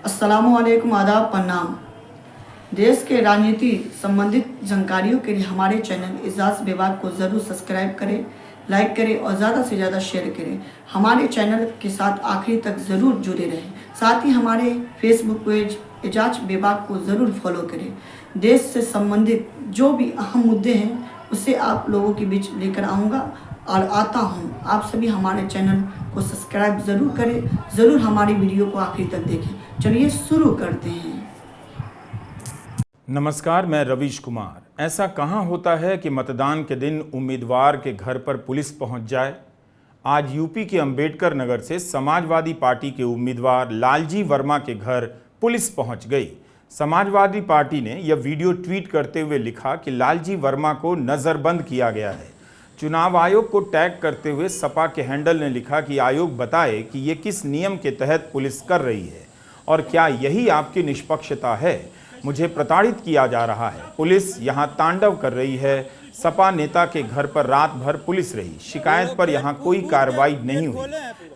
अस्सलामुअलैकुम, आदाब, प्रणाम। देश के राजनीति संबंधित जानकारियों के लिए हमारे चैनल एजाज विभाग को ज़रूर सब्सक्राइब करें, लाइक करें और ज़्यादा से ज़्यादा शेयर करें। हमारे चैनल के साथ आखिरी तक ज़रूर जुड़े रहें। साथ ही हमारे फेसबुक पेज एजाज विभाग को ज़रूर फॉलो करें। देश से संबंधित जो भी अहम मुद्दे हैं उसे आप लोगों के बीच लेकर आऊँगा और आता हूँ। आप सभी हमारे चैनल को सब्सक्राइब ज़रूर करें, ज़रूर हमारी वीडियो को आखिरी तक देखें। चलिए शुरू करते हैं। नमस्कार, मैं रवीश कुमार। ऐसा कहाँ होता है कि मतदान के दिन उम्मीदवार के घर पर पुलिस पहुंच जाए। आज यूपी के अंबेडकर नगर से समाजवादी पार्टी के उम्मीदवार लालजी वर्मा के घर पुलिस पहुंच गई। समाजवादी पार्टी ने यह वीडियो ट्वीट करते हुए लिखा कि लालजी वर्मा को नज़रबंद किया गया है। चुनाव आयोग को टैग करते हुए सपा के हैंडल ने लिखा कि आयोग बताए कि ये किस नियम के तहत पुलिस कर रही है और क्या यही आपकी निष्पक्षता है। मुझे प्रताड़ित किया जा रहा है। पुलिस यहाँ तांडव कर रही है। सपा नेता के घर पर रात भर पुलिस रही। शिकायत पर यहाँ कोई कार्रवाई नहीं हुई।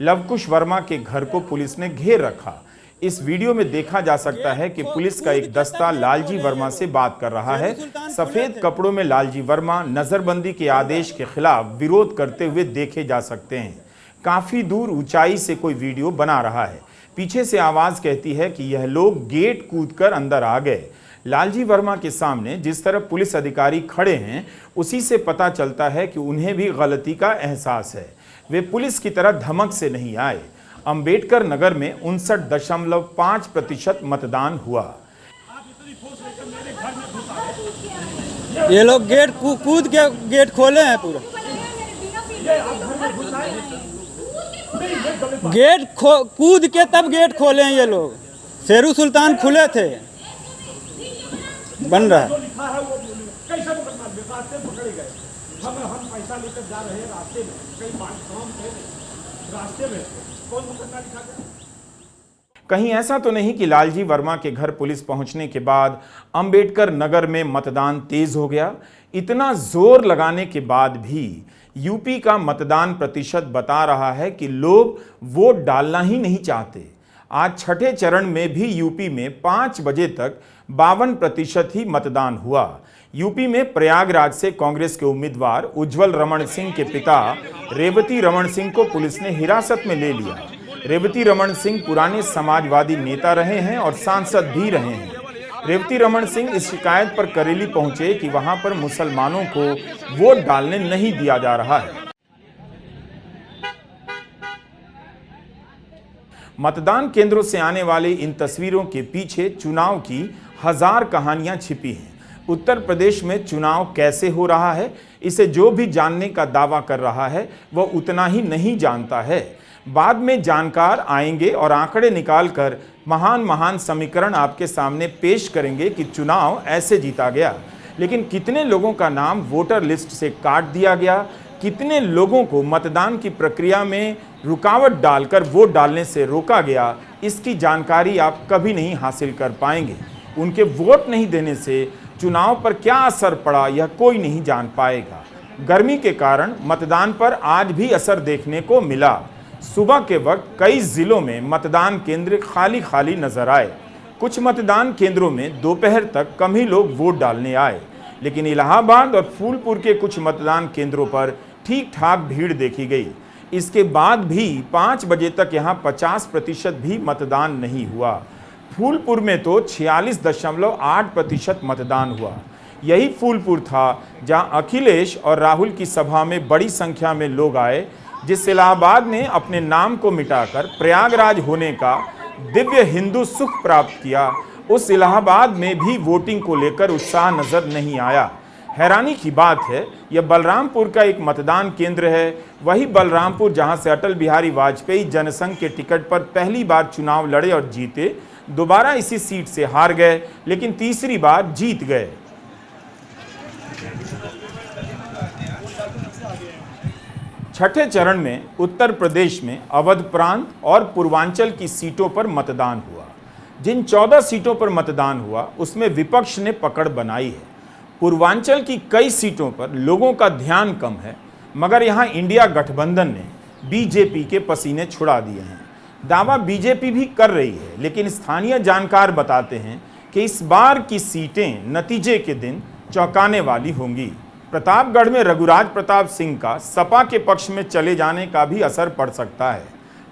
लवकुश वर्मा के घर को पुलिस ने घेर रखा। इस वीडियो में देखा जा सकता है कि पुलिस का एक दस्ता लालजी वर्मा से बात कर रहा है। सफेद कपड़ों में लालजी वर्मा नजरबंदी के आदेश के खिलाफ विरोध करते हुए देखे जा सकते हैं। काफी दूर ऊंचाई से कोई वीडियो बना रहा है। पीछे से आवाज कहती है कि यह लोग गेट कूदकर अंदर आ गए। लालजी वर्मा के सामने जिस तरह पुलिस अधिकारी खड़े हैं उसी से पता चलता है कि उन्हें भी गलती का एहसास है। वे पुलिस की तरह धमक से नहीं आए। अंबेडकर नगर में 59.5% मतदान हुआ। ये लोग गेट कूद के गेट खोले हैं। पूरा गेट कूद के तब गेट खोले हैं। ये लोग शेरू सुल्तान खुले थे। बन रहा है। हम पैसा लेकर जा रहे हैं रास्ते में, कई काम थे रास्ते में, कौन मुकदमा लिखा गया? कहीं ऐसा तो नहीं कि लालजी वर्मा के घर पुलिस पहुंचने के बाद अंबेडकर नगर में मतदान तेज हो गया। इतना जोर लगाने के बाद भी यूपी का मतदान प्रतिशत बता रहा है कि लोग वोट डालना ही नहीं चाहते। आज छठे चरण में भी यूपी में 5 बजे तक 52% ही मतदान हुआ। यूपी में प्रयागराज से कांग्रेस के उम्मीदवार उज्जवल रमण सिंह के पिता रेवती रमण सिंह को पुलिस ने हिरासत में ले लिया। रेवती रमण सिंह पुराने समाजवादी नेता रहे हैं और सांसद भी रहे हैं। रेवती रमण सिंह इस शिकायत पर करेली पहुंचे कि वहां पर मुसलमानों को वोट डालने नहीं दिया जा रहा है। मतदान केंद्रों से आने वाली इन तस्वीरों के पीछे चुनाव की 1000 कहानियां छिपी हैं। उत्तर प्रदेश में चुनाव कैसे हो रहा है, इसे जो भी जानने का दावा कर रहा है वह उतना ही नहीं जानता है। बाद में जानकार आएंगे और आंकड़े निकालकर महान समीकरण आपके सामने पेश करेंगे कि चुनाव ऐसे जीता गया। लेकिन कितने लोगों का नाम वोटर लिस्ट से काट दिया गया, कितने लोगों को मतदान की प्रक्रिया में रुकावट डालकर वोट डालने से रोका गया, इसकी जानकारी आप कभी नहीं हासिल कर पाएंगे। उनके वोट नहीं देने से चुनाव पर क्या असर पड़ा यह कोई नहीं जान पाएगा। गर्मी के कारण मतदान पर आज भी असर देखने को मिला। सुबह के वक्त कई जिलों में मतदान केंद्र खाली नजर आए। कुछ मतदान केंद्रों में दोपहर तक कम ही लोग वोट डालने आए, लेकिन इलाहाबाद और फूलपुर के कुछ मतदान केंद्रों पर ठीक ठाक भीड़ देखी गई। इसके बाद भी 5 बजे तक यहां 50% भी मतदान नहीं हुआ। फूलपुर में तो 46.8% मतदान हुआ। यही फूलपुर था जहां अखिलेश और राहुल की सभा में बड़ी संख्या में लोग आए। जिस इलाहाबाद ने अपने नाम को मिटाकर प्रयागराज होने का दिव्य हिंदू सुख प्राप्त किया, उस इलाहाबाद में भी वोटिंग को लेकर उत्साह नजर नहीं आया। हैरानी की बात है, यह बलरामपुर का एक मतदान केंद्र है। वही बलरामपुर जहां से अटल बिहारी वाजपेयी जनसंघ के टिकट पर पहली बार चुनाव लड़े और जीते, दोबारा इसी सीट से हार गए, लेकिन तीसरी बार जीत गए। छठे चरण में उत्तर प्रदेश में अवध प्रांत और पूर्वांचल की सीटों पर मतदान हुआ। जिन 14 सीटों पर मतदान हुआ उसमें विपक्ष ने पकड़ बनाई है। पूर्वांचल की कई सीटों पर लोगों का ध्यान कम है, मगर यहां इंडिया गठबंधन ने बीजेपी के पसीने छुड़ा दिए हैं। दावा बीजेपी भी कर रही है, लेकिन स्थानीय जानकार बताते हैं कि इस बार की सीटें नतीजे के दिन चौंकाने वाली होंगी। प्रतापगढ़ में रघुराज प्रताप सिंह का सपा के पक्ष में चले जाने का भी असर पड़ सकता है।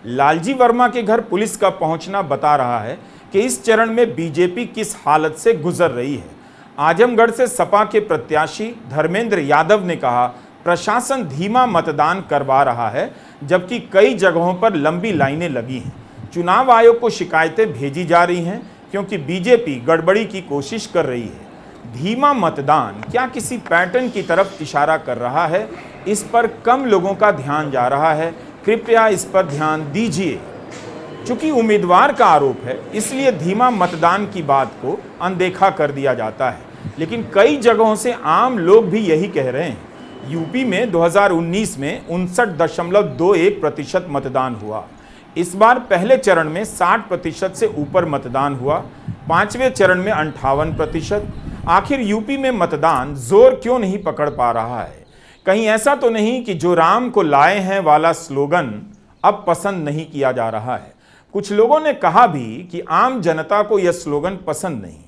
लालजी वर्मा के घर पुलिस का पहुंचना बता रहा है कि इस चरण में बीजेपी किस हालत से गुजर रही है। आजमगढ़ से सपा के प्रत्याशी धर्मेंद्र यादव ने कहा, प्रशासन धीमा मतदान करवा रहा है, जबकि कई जगहों पर लंबी लाइनें लगी हैं। चुनाव आयोग को शिकायतें भेजी जा रही हैं क्योंकि बीजेपी गड़बड़ी की कोशिश कर रही है। धीमा मतदान क्या किसी पैटर्न की तरफ इशारा कर रहा है? इस पर कम लोगों का ध्यान जा रहा है। कृपया इस पर ध्यान दीजिए। चूंकि उम्मीदवार का आरोप है, इसलिए धीमा मतदान की बात को अनदेखा कर दिया जाता है, लेकिन कई जगहों से आम लोग भी यही कह रहे हैं। यूपी में 2019 में 59.21% मतदान हुआ। इस बार पहले चरण में 60% से ऊपर मतदान हुआ, पांचवें चरण में 58%। आखिर यूपी में मतदान जोर क्यों नहीं पकड़ पा रहा है? कहीं ऐसा तो नहीं कि जो राम को लाए हैं वाला स्लोगन अब पसंद नहीं किया जा रहा है? कुछ लोगों ने कहा भी कि आम जनता को यह स्लोगन पसंद नहीं,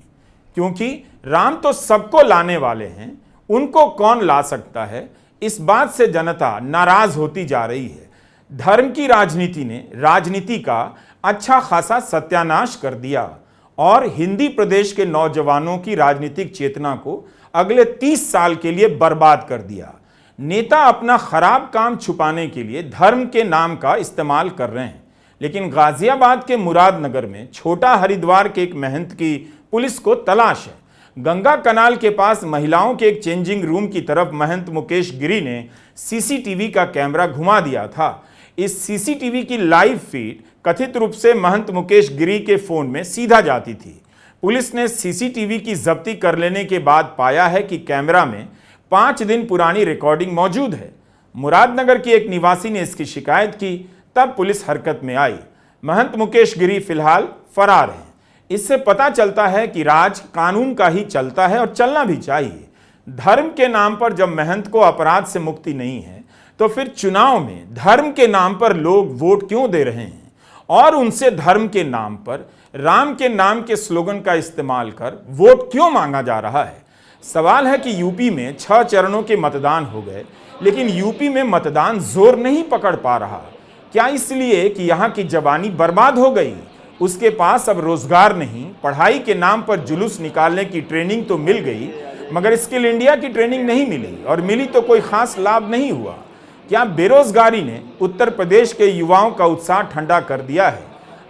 क्योंकि राम तो सबको लाने वाले हैं, उनको कौन ला सकता है? इस बात से जनता नाराज होती जा रही है। धर्म की राजनीति ने राजनीति का अच्छा खासा सत्यानाश कर दिया और हिंदी प्रदेश के नौजवानों की राजनीतिक चेतना को अगले 30 साल के लिए बर्बाद कर दिया। नेता अपना खराब काम छुपाने के लिए धर्म के नाम का इस्तेमाल कर रहे हैं, लेकिन गाजियाबाद के मुरादनगर में छोटा हरिद्वार के एक महंत की पुलिस को तलाश है। गंगा कनाल के पास महिलाओं के एक चेंजिंग रूम की तरफ महंत मुकेश गिरी ने सीसीटीवी का कैमरा घुमा दिया था। इस सीसीटीवी की लाइव फीड कथित रूप से महंत मुकेश गिरी के फोन में सीधा जाती थी। पुलिस ने सीसीटीवी की जब्ती कर लेने के बाद पाया है कि कैमरा में 5 दिन पुरानी रिकॉर्डिंग मौजूद है। मुरादनगर की एक निवासी ने इसकी शिकायत की, तब पुलिस हरकत में आई। महंत मुकेश गिरी फिलहाल फरार हैं। इससे पता चलता है कि राज कानून का ही चलता है और चलना भी चाहिए। धर्म के नाम पर जब महंत को अपराध से मुक्ति नहीं है, तो फिर चुनाव में धर्म के नाम पर लोग वोट क्यों दे रहे हैं और उनसे धर्म के नाम पर राम के नाम के स्लोगन का इस्तेमाल कर वोट क्यों मांगा जा रहा है? सवाल है कि यूपी में 6 चरणों के मतदान हो गए, लेकिन यूपी में मतदान जोर नहीं पकड़ पा रहा। क्या इसलिए कि यहाँ की जवानी बर्बाद हो गई? उसके पास अब रोजगार नहीं, पढ़ाई के नाम पर जुलूस निकालने की ट्रेनिंग तो मिल गई, मगर स्किल इंडिया की ट्रेनिंग नहीं मिली, और मिली तो कोई खास लाभ नहीं हुआ। क्या बेरोजगारी ने उत्तर प्रदेश के युवाओं का उत्साह ठंडा कर दिया है?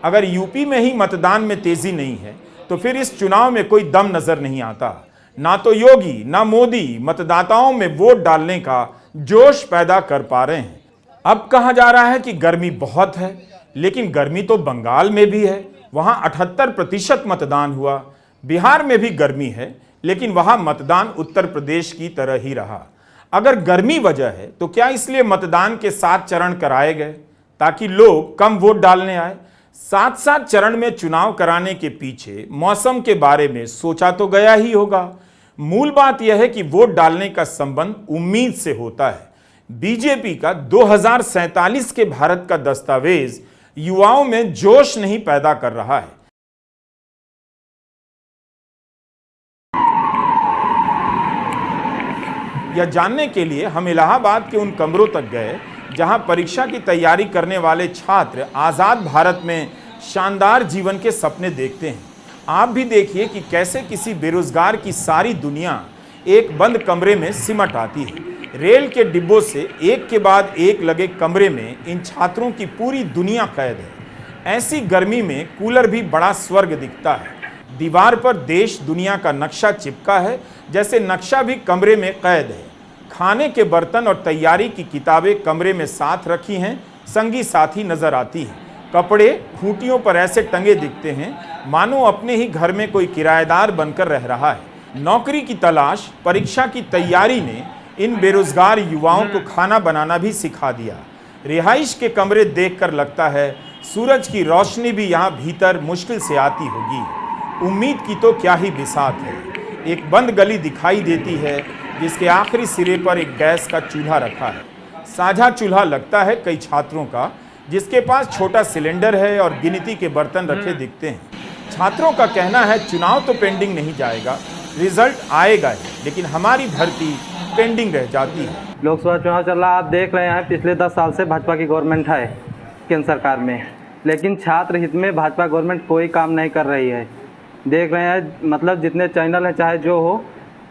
अगर यूपी में ही मतदान में तेजी नहीं है, तो फिर इस चुनाव में कोई दम नजर नहीं आता। ना तो योगी ना मोदी मतदाताओं में वोट डालने का जोश पैदा कर पा रहे हैं। अब कहा जा रहा है कि गर्मी बहुत है, लेकिन गर्मी तो बंगाल में भी है, वहां 78% मतदान हुआ। बिहार में भी गर्मी है, लेकिन वहां मतदान उत्तर प्रदेश की तरह ही रहा। अगर गर्मी वजह है, तो क्या इसलिए मतदान के 7 चरण कराए गए ताकि लोग कम वोट डालने आए? 7-7 चरण में चुनाव कराने के पीछे मौसम के बारे में सोचा तो गया ही होगा। मूल बात यह है कि वोट डालने का संबंध उम्मीद से होता है। बीजेपी का 2047 के भारत का दस्तावेज युवाओं में जोश नहीं पैदा कर रहा है। यह जानने के लिए हम इलाहाबाद के उन कमरों तक गए जहां परीक्षा की तैयारी करने वाले छात्र आजाद भारत में शानदार जीवन के सपने देखते हैं। आप भी देखिए कि कैसे किसी बेरोजगार की सारी दुनिया एक बंद कमरे में सिमट आती है। रेल के डिब्बों से एक के बाद एक लगे कमरे में इन छात्रों की पूरी दुनिया कैद है। ऐसी गर्मी में कूलर भी बड़ा स्वर्ग दिखता है। दीवार पर देश दुनिया का नक्शा चिपका है, जैसे नक्शा भी कमरे में कैद है। खाने के बर्तन और तैयारी की किताबें कमरे में साथ रखी हैं, संगी साथी नजर आती हैं। कपड़े खूंटियों पर ऐसे टंगे दिखते हैं मानो अपने ही घर में कोई किराएदार बनकर रह रहा है। नौकरी की तलाश, परीक्षा की तैयारी ने इन बेरोजगार युवाओं को खाना बनाना भी सिखा दिया। रिहाइश के कमरे देखकर लगता है सूरज की रोशनी भी यहाँ भीतर मुश्किल से आती होगी। उम्मीद की तो क्या ही बिसात है। एक बंद गली दिखाई देती है जिसके आखिरी सिरे पर एक गैस का चूल्हा रखा है। साझा चूल्हा लगता है कई छात्रों का, जिसके पास छोटा सिलेंडर है और गिनती के बर्तन रखे दिखते हैं। छात्रों का कहना है चुनाव तो पेंडिंग नहीं जाएगा, रिजल्ट आएगा ही, लेकिन हमारी भर्ती पेंडिंग रह जाती है। लोकसभा चुनाव चल रहा है, आप देख रहे हैं पिछले 10 साल से भाजपा की गवर्नमेंट है केंद्र सरकार में, लेकिन छात्र हित में भाजपा गवर्नमेंट कोई काम नहीं कर रही है। देख रहे हैं मतलब जितने चैनल हैं, चाहे जो हो,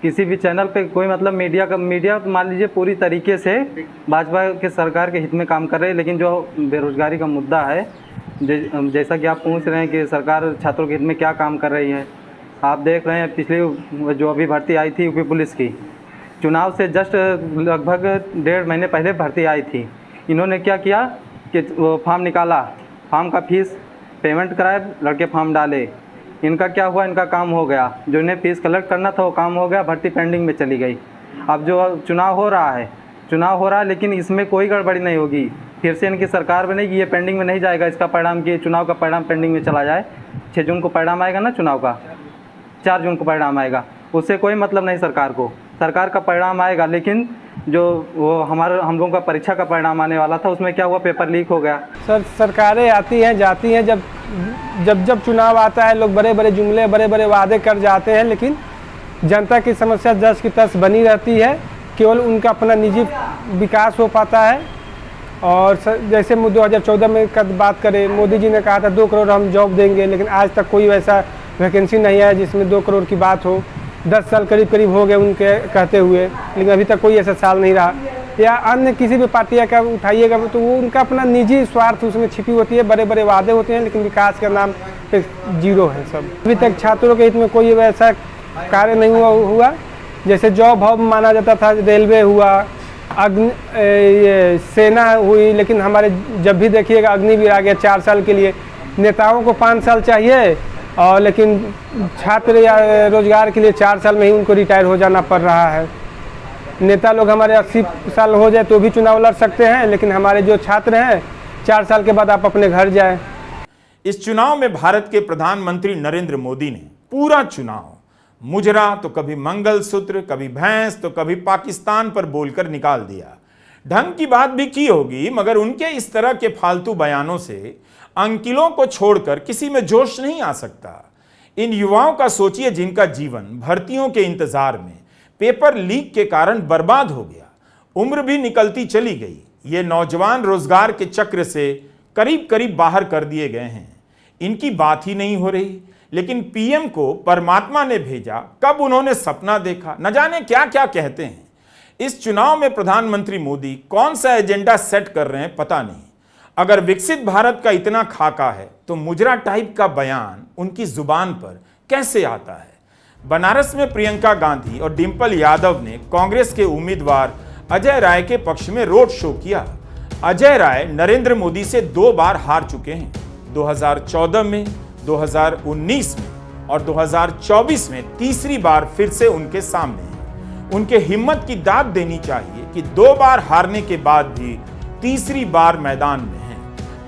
किसी भी चैनल पे कोई मतलब मीडिया मान लीजिए पूरी तरीके से भाजपा के सरकार के हित में काम कर रही है, लेकिन जो बेरोजगारी का मुद्दा है, जैसा कि आप पूछ रहे हैं कि सरकार छात्रों के हित में क्या काम कर रही है, आप देख रहे हैं पिछली जो अभी भर्ती आई थी यूपी पुलिस की, चुनाव से जस्ट लगभग 1.5 महीने पहले भर्ती आई थी। इन्होंने क्या किया कि वो फॉर्म निकाला, फॉर्म का फीस पेमेंट कराए, लड़के फॉर्म डाले, इनका क्या हुआ, इनका काम हो गया, जो इन्हें फीस कलेक्ट करना था वो काम हो गया, भर्ती पेंडिंग में चली गई। अब जो चुनाव हो रहा है लेकिन इसमें कोई गड़बड़ी नहीं होगी, फिर से इनकी सरकार बनेगी, ये पेंडिंग में नहीं जाएगा। इसका परिणाम कि चुनाव का परिणाम पेंडिंग में चला जाए, 6 जून को परिणाम आएगा ना चुनाव का, 4 जून को परिणाम आएगा, उससे कोई मतलब नहीं सरकार का परिणाम आएगा। लेकिन जो वो हम लोगों का परीक्षा का परिणाम आने वाला था, उसमें क्या हुआ, पेपर लीक हो गया। सर सरकारें आती हैं जाती हैं, जब चुनाव आता है लोग बड़े बड़े जुमले बड़े बड़े वादे कर जाते हैं, लेकिन जनता की समस्या दस की तस बनी रहती है। केवल उनका अपना निजी विकास हो पाता है। और जैसे 2014 में का बात करें, मोदी जी ने कहा था 2 करोड़ हम जॉब देंगे, लेकिन आज तक कोई वैसा वैकेंसी नहीं है जिसमें 2 करोड़ की बात हो। 10 साल करीब हो गए उनके कहते हुए, लेकिन अभी तक कोई ऐसा साल नहीं रहा। या अन्य किसी भी पार्टियाँ का उठाइएगा तो वो उनका अपना निजी स्वार्थ उसमें छिपी होती है, बड़े बड़े वादे होते हैं, लेकिन विकास का नाम पे 0 है सब। अभी तक छात्रों के हित में कोई वैसा कार्य नहीं हुआ। जैसे जॉब हब माना जाता था, रेलवे हुआ, ये सेना हुई, लेकिन हमारे जब भी देखिएगा अग्निवीर आ गया 4 साल के लिए। नेताओं को 5 साल चाहिए, और लेकिन छात्र या रोजगार के लिए 4 साल में ही उनको रिटायर हो जाना पड़ रहा है। नेता लोग हमारे 80 साल हो जाए तो भी चुनाव लड़ सकते हैं, लेकिन हमारे जो छात्र हैं 4 साल के बाद आप अपने घर जाएं। इस चुनाव में भारत के प्रधानमंत्री नरेंद्र मोदी ने पूरा चुनाव मुजरा तो कभी मंगलसूत्र, कभी भैंस तो कभी पाकिस्तान पर बोलकर निकाल दिया। ढंग की बात भी की होगी, मगर उनके इस तरह के फालतू बयानों से अंकिलों को छोड़कर किसी में जोश नहीं आ सकता। इन युवाओं का सोचिए जिनका जीवन भर्तियों के इंतजार में पेपर लीक के कारण बर्बाद हो गया, उम्र भी निकलती चली गई। ये नौजवान रोजगार के चक्र से करीब करीब बाहर कर दिए गए हैं। इनकी बात ही नहीं हो रही, लेकिन पीएम को परमात्मा ने भेजा, कब उन्होंने सपना देखा, न जाने क्या क्या कहते हैं। इस चुनाव में प्रधानमंत्री मोदी कौन सा एजेंडा सेट कर रहे हैं पता नहीं। अगर विकसित भारत का इतना खाका है तो मुजरा टाइप का बयान उनकी जुबान पर कैसे आता है। बनारस में प्रियंका गांधी और डिंपल यादव ने कांग्रेस के उम्मीदवार अजय राय के पक्ष में रोड शो किया। अजय राय नरेंद्र मोदी से 2 बार हार चुके हैं, 2014 में, 2019 में और 2024 में तीसरी बार फिर से उनके सामने हैं। उनके हिम्मत की दाद देनी चाहिए कि 2 बार हारने के बाद भी तीसरी बार मैदान में हैं।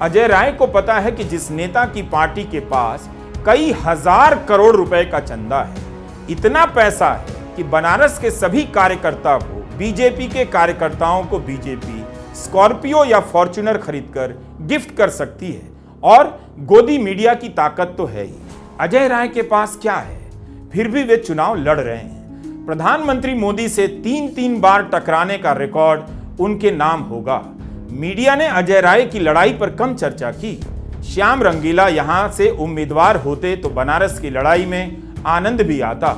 अजय राय को पता है कि जिस नेता की पार्टी के पास कई हजार करोड़ रुपए का चंदा है, इतना पैसा है कि बनारस के सभी कार्यकर्ता को, बीजेपी के कार्यकर्ताओं को बीजेपी स्कॉर्पियो या फॉर्च्यूनर खरीदकर गिफ्ट कर सकती है। और गोदी मीडिया की ताकत तो है ही। अजय राय के पास क्या है, फिर भी वे चुनाव लड़ रहे हैं। प्रधानमंत्री मोदी से 3 बार टकराने का रिकॉर्ड उनके नाम होगा। मीडिया ने अजय राय की लड़ाई पर कम चर्चा की। श्याम रंगीला यहां से उम्मीदवार होते तो बनारस की लड़ाई में आनंद भी आता।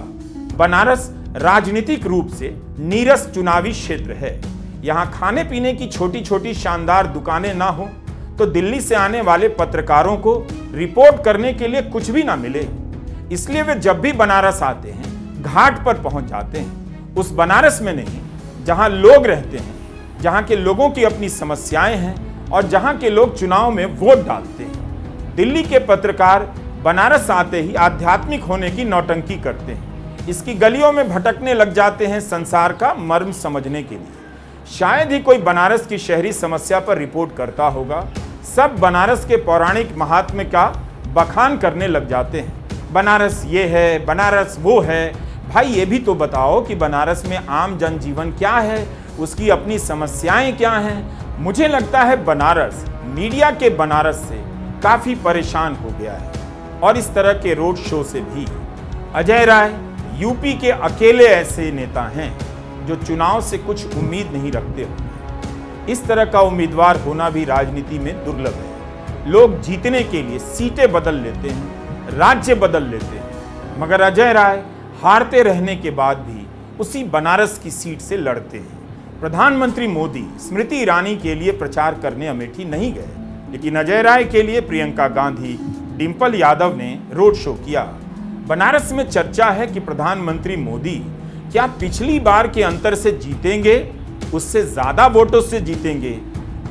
बनारस राजनीतिक रूप से नीरस चुनावी क्षेत्र है। यहां खाने पीने की छोटी छोटी शानदार दुकानें ना हो तो दिल्ली से आने वाले पत्रकारों को रिपोर्ट करने के लिए कुछ भी ना मिले। इसलिए वे जब भी बनारस आते हैं घाट पर पहुंच जाते हैं। उस बनारस में नहीं जहां लोग रहते हैं, जहां के लोगों की अपनी समस्याएं हैं और जहां के लोग चुनाव में वोट डालते हैं। दिल्ली के पत्रकार बनारस आते ही आध्यात्मिक होने की नौटंकी करते हैं। इसकी गलियों में भटकने लग जाते हैं संसार का मर्म समझने के लिए। शायद ही कोई बनारस की शहरी समस्या पर रिपोर्ट करता होगा। सब बनारस के पौराणिक महात्म्य का बखान करने लग जाते हैं। बनारस ये है, बनारस वो है। भाई ये भी तो बताओ कि बनारस में आम जनजीवन क्या है, उसकी अपनी समस्याएं क्या हैं। मुझे लगता है बनारस मीडिया के बनारस से काफी परेशान हो गया है और इस तरह के रोड शो से भी। अजय राय यूपी के अकेले ऐसे नेता हैं जो चुनाव से कुछ उम्मीद नहीं रखते होंगे। इस तरह का उम्मीदवार होना भी राजनीति में दुर्लभ है। लोग जीतने के लिए सीटें बदल लेते हैं, राज्य बदल लेते हैं, मगर अजय राय हारते रहने के बाद भी उसी बनारस की सीट से लड़ते हैं। प्रधानमंत्री मोदी स्मृति ईरानी के लिए प्रचार करने अमेठी नहीं गए, लेकिन अजय राय के लिए प्रियंका गांधी, डिंपल यादव ने रोड शो किया। बनारस में चर्चा है कि प्रधानमंत्री मोदी क्या पिछली बार के अंतर से जीतेंगे, उससे ज्यादा वोटों से जीतेंगे,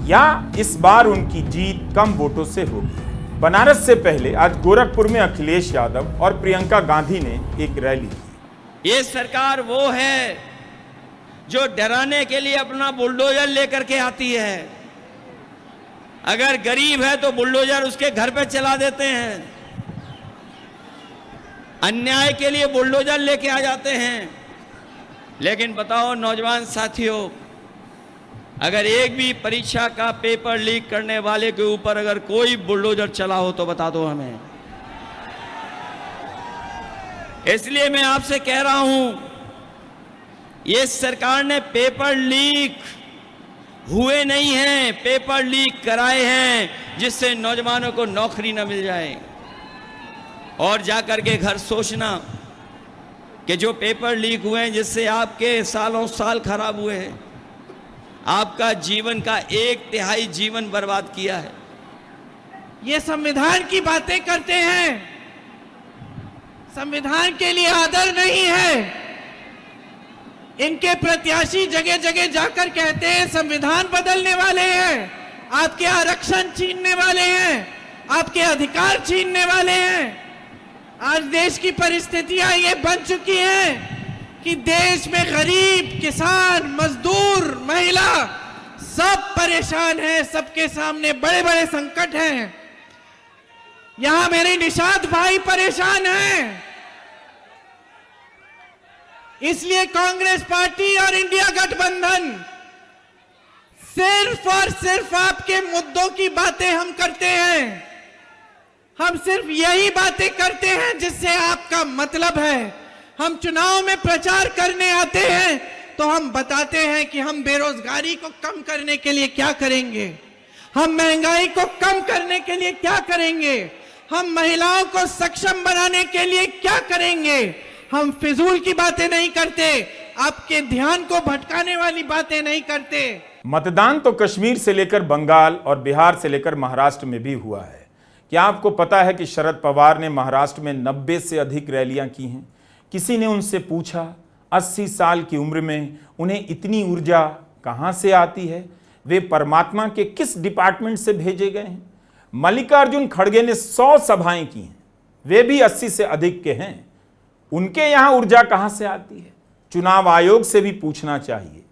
या इस बार उनकी जीत कम वोटों से होगी। बनारस से पहले आज गोरखपुर में अखिलेश यादव और प्रियंका गांधी ने एक रैली की। ये सरकार वो है जो डराने के लिए अपना बुलडोजर लेकर के आती है। अगर गरीब है तो बुलडोजर उसके घर पे चला देते हैं, अन्याय के लिए बुलडोजर लेके आ जाते हैं। लेकिन बताओ नौजवान साथियों, अगर एक भी परीक्षा का पेपर लीक करने वाले के ऊपर अगर कोई बुलडोजर चला हो तो बता दो हमें। इसलिए मैं आपसे कह रहा हूं, ये सरकार ने पेपर लीक हुए नहीं हैं, पेपर लीक कराए हैं जिससे नौजवानों को नौकरी न मिल जाए। और जाकर के घर सोचना कि जो पेपर लीक हुए हैं जिससे आपके सालों साल खराब हुए हैं, आपका जीवन का 1/3 जीवन बर्बाद किया है। ये संविधान की बातें करते हैं, संविधान के लिए आदर नहीं है। इनके प्रत्याशी जगह जगह जाकर कहते हैं संविधान बदलने वाले हैं, आपके आरक्षण छीनने वाले हैं, आपके अधिकार छीनने वाले हैं। आज देश की परिस्थितियां ये बन चुकी हैं कि देश में गरीब, किसान, मजदूर, महिला सब परेशान हैं, सबके सामने बड़े बड़े संकट हैं। यहां मेरे निषाद भाई परेशान हैं। इसलिए कांग्रेस पार्टी और इंडिया गठबंधन सिर्फ और सिर्फ आपके मुद्दों की बातें हम करते हैं। हम सिर्फ यही बातें करते हैं जिससे आपका मतलब है। हम चुनाव में प्रचार करने आते हैं तो हम बताते हैं कि हम बेरोजगारी को कम करने के लिए क्या करेंगे, हम महंगाई को कम करने के लिए क्या करेंगे, हम महिलाओं को सक्षम बनाने के लिए क्या करेंगे। हम फिजूल की बातें नहीं करते, आपके ध्यान को भटकाने वाली बातें नहीं करते। मतदान तो कश्मीर से लेकर बंगाल और बिहार से लेकर महाराष्ट्र में भी हुआ है। क्या आपको पता है कि शरद पवार ने महाराष्ट्र में 90 से अधिक रैलियां की हैं? किसी ने उनसे पूछा 80 साल की उम्र में उन्हें इतनी ऊर्जा कहां से आती है? वे परमात्मा के किस डिपार्टमेंट से भेजे गए हैं? मल्लिकार्जुन खड़गे ने 100 सभाएं की हैं, वे भी 80 से अधिक के हैं। उनके यहां ऊर्जा कहां से आती है? चुनाव आयोग से भी पूछना चाहिए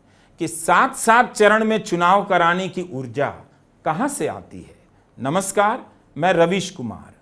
कि 7-7 चरण में चुनाव कराने की ऊर्जा कहां से आती है। नमस्कार, मैं रवीश कुमार।